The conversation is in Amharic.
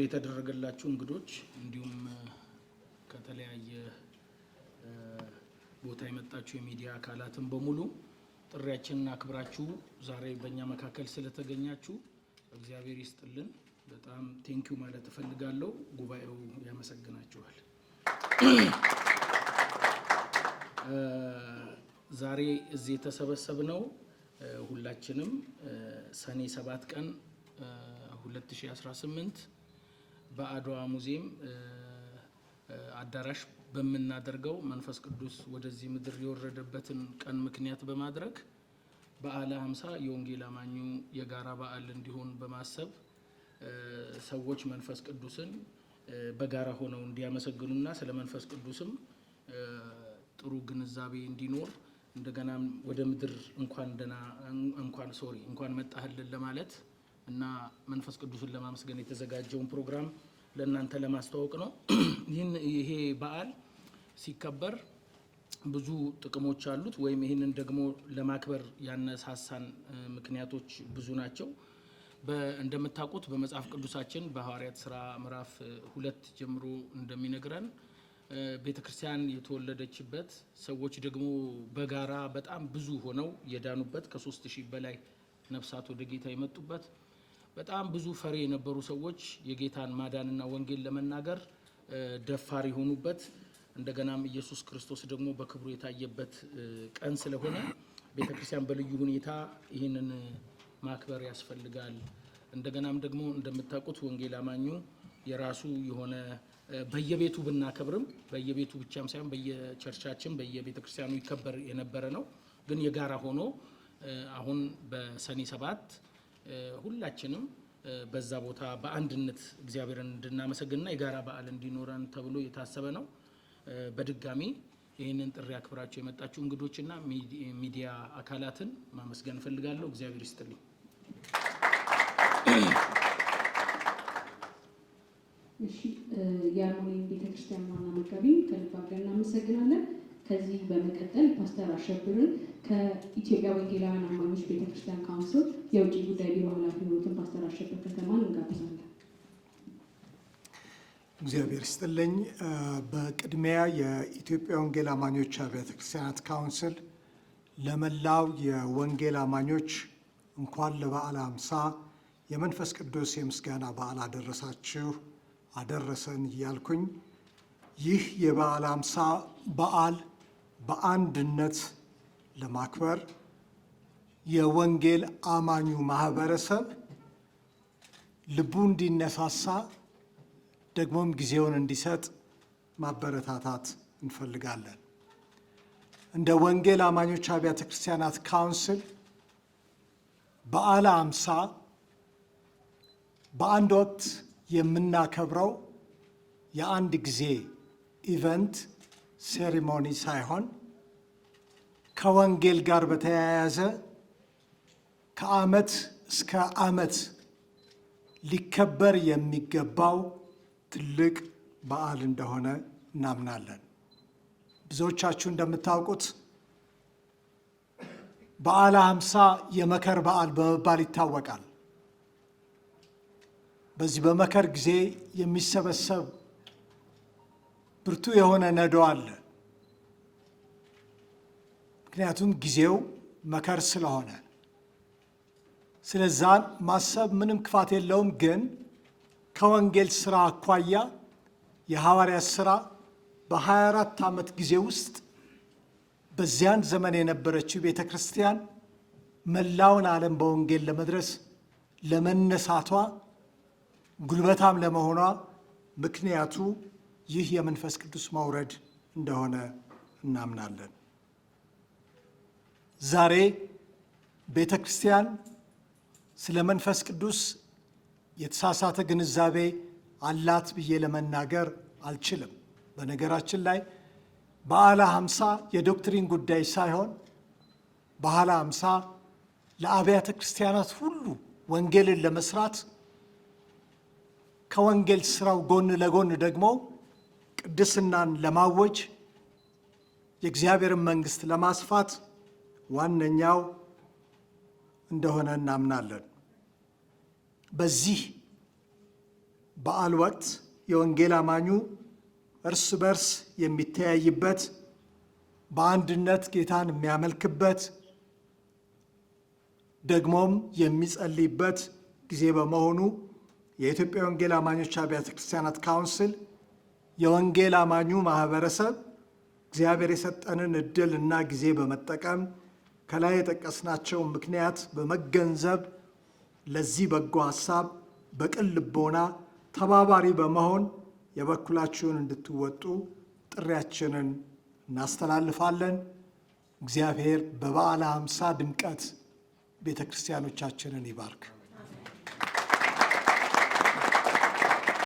የተደረገላችሁ እንግዶች እንዲሁም ከተለያየ ቦታ የመጣችሁ የሚዲያ አካላትን በሙሉ ጥሪያችንን አክብራችሁ ዛሬ በእኛ መካከል ስለተገኛችሁ እግዚአብሔር ይስጥልን። በጣም ቴንኪው ማለት እፈልጋለሁ። ጉባኤው ያመሰግናችኋል። ዛሬ እዚህ የተሰበሰብነው ሁላችንም ሰኔ 7 ቀን 2018 በአድዋ ሙዚየም አዳራሽ በመናደርገው መንፈስ ቅዱስ ወደዚህ ምድር የወረደበትን ቀን ምክንያት በማድረግ በዓለ 50 የወንጌል አማኙ የጋራ በዓል እንዲሆን በማሰብ ሰዎች መንፈስ ቅዱስን በጋራ ሆነው እንዲያመሰግኑና ስለ መንፈስ ቅዱስም ጥሩ ግንዛቤ እንዲኖር እንደገና ወደ ምድር እንኳን መጣህልን ለማለት እና መንፈስ ቅዱስን ለማመስገን የተዘጋጀውን ፕሮግራም ለእናንተ ለማስተዋወቅ ነው። ይሄ በዓል ሲከበር ብዙ ጥቅሞች አሉት ወይም ይሄንን ደግሞ ለማክበር ያነሳሳን ምክንያቶች ብዙ ናቸው። እንደምታውቁት በመጽሐፍ ቅዱሳችን በሐዋርያት ሥራ ምዕራፍ 2 ጀምሮ እንደሚነግረን ቤተክርስቲያን የተወለደችበት ሰዎች ደግሞ በጋራ በጣም ብዙ ሆነው የዳኑበት ከ3000 በላይ ነፍሳት ወደ ጌታ የመጡበት በጣም ብዙ ፈሪ የነበሩ ሰዎች የጌታን ማዳንና ወንጌል ለመናገር ደፋር የሆኑበት እንደገናም ኢየሱስ ክርስቶስ ደግሞ በክብሩ የታየበት ቀን ስለሆነ ቤተክርስቲያን በልዩ ሁኔታ ይህንን ማክበር ያስፈልጋል። እንደገናም ደግሞ እንደምታውቁት ወንጌል አማኙ የራሱ የሆነ በየቤቱ ብናከብርም በየቤቱ ብቻም ሳይሆን በየቸርቻችን በየቤተክርስቲያኑ ይከበር የነበረ ነው። ግን የጋራ ሆኖ አሁን በሰኔ 7 ሁላችንም በዛ ቦታ በአንድነት እግዚአብሔርን እንድናመሰግንና የጋራ በዓል እንዲኖረን ተብሎ የታሰበ ነው። በድጋሚ ይህንን ጥሪ አክብራችሁ የመጣችሁ እንግዶችና ሚዲያ አካላትን ማመስገን እፈልጋለሁ። እግዚአብሔር ይስጥልኝ። እሺ የአርሞኒየም ቤተክርስቲያን ዋና መጋቢ ከልብ አድርገን እናመሰግናለን። ከዚህ በመቀጠል ፓስተር አሸብርን ከኢትዮጵያ ወንጌላውያን አማኞች ቤተክርስቲያን ካውንስል የውጭ ጉዳይ ቢሮ ኃላፊ የሆኑትን ፓስተር አሸብር ከተማን እንጋብዛለን። እግዚአብሔር ይስጥልኝ። በቅድሚያ የኢትዮጵያ ወንጌል አማኞች ቤተክርስቲያናት ካውንስል ለመላው የወንጌል አማኞች እንኳን ለበዓለ 50 የመንፈስ ቅዱስ የምስጋና በዓል አደረሳችሁ አደረሰን እያልኩኝ ይህ የበዓለ 50 በዓል በአንድነት ለማክበር የወንጌል አማኙ ማህበረሰብ ልቡ እንዲነሳሳ ደግሞም ጊዜውን እንዲሰጥ ማበረታታት እንፈልጋለን። እንደ ወንጌል አማኞች አብያተ ክርስቲያናት ካውንስል በዓለ 50 በአንድ ወቅት የምናከብረው የአንድ ጊዜ ኢቨንት ሴሪሞኒ ሳይሆን ከወንጌል ጋር በተያያዘ ከዓመት እስከ ዓመት ሊከበር የሚገባው ትልቅ በዓል እንደሆነ እናምናለን። ብዙዎቻችሁ እንደምታውቁት በዓለ 50 የመከር በዓል በመባል ይታወቃል። በዚህ በመከር ጊዜ የሚሰበሰብ ብርቱ የሆነ ነዶ አለ። ምክንያቱም ጊዜው መከር ስለሆነ ስለዛን ማሰብ ምንም ክፋት የለውም። ግን ከወንጌል ስራ አኳያ የሐዋርያት ስራ በ24 ዓመት ጊዜ ውስጥ በዚያን ዘመን የነበረችው ቤተ ክርስቲያን መላውን ዓለም በወንጌል ለመድረስ ለመነሳቷ ጉልበታም ለመሆኗ ምክንያቱ ይህ የመንፈስ ቅዱስ መውረድ እንደሆነ እናምናለን። ዛሬ ቤተ ክርስቲያን ስለ መንፈስ ቅዱስ የተሳሳተ ግንዛቤ አላት ብዬ ለመናገር አልችልም። በነገራችን ላይ በዓለ 50 የዶክትሪን ጉዳይ ሳይሆን በዓለ 50 ለአብያተ ክርስቲያናት ሁሉ ወንጌልን ለመስራት ከወንጌል ስራው ጎን ለጎን ደግሞ ቅድስናን ለማወጅ የእግዚአብሔርን መንግስት ለማስፋት ዋነኛው እንደሆነ እናምናለን። በዚህ በዓል ወቅት የወንጌል አማኙ እርስ በርስ የሚተያይበት፣ በአንድነት ጌታን የሚያመልክበት፣ ደግሞም የሚጸልይበት ጊዜ በመሆኑ የኢትዮጵያ ወንጌል አማኞች አብያተ ክርስቲያናት ካውንስል የወንጌል አማኙ ማህበረሰብ እግዚአብሔር የሰጠንን ዕድል እና ጊዜ በመጠቀም ከላይ የጠቀስናቸው ምክንያት በመገንዘብ ለዚህ በጎ ሐሳብ በቅን ልቦና ተባባሪ በመሆን የበኩላችሁን እንድትወጡ ጥሪያችንን እናስተላልፋለን። እግዚአብሔር በበዓለ ሃምሳ ድምቀት ቤተ ክርስቲያኖቻችንን ይባርክ።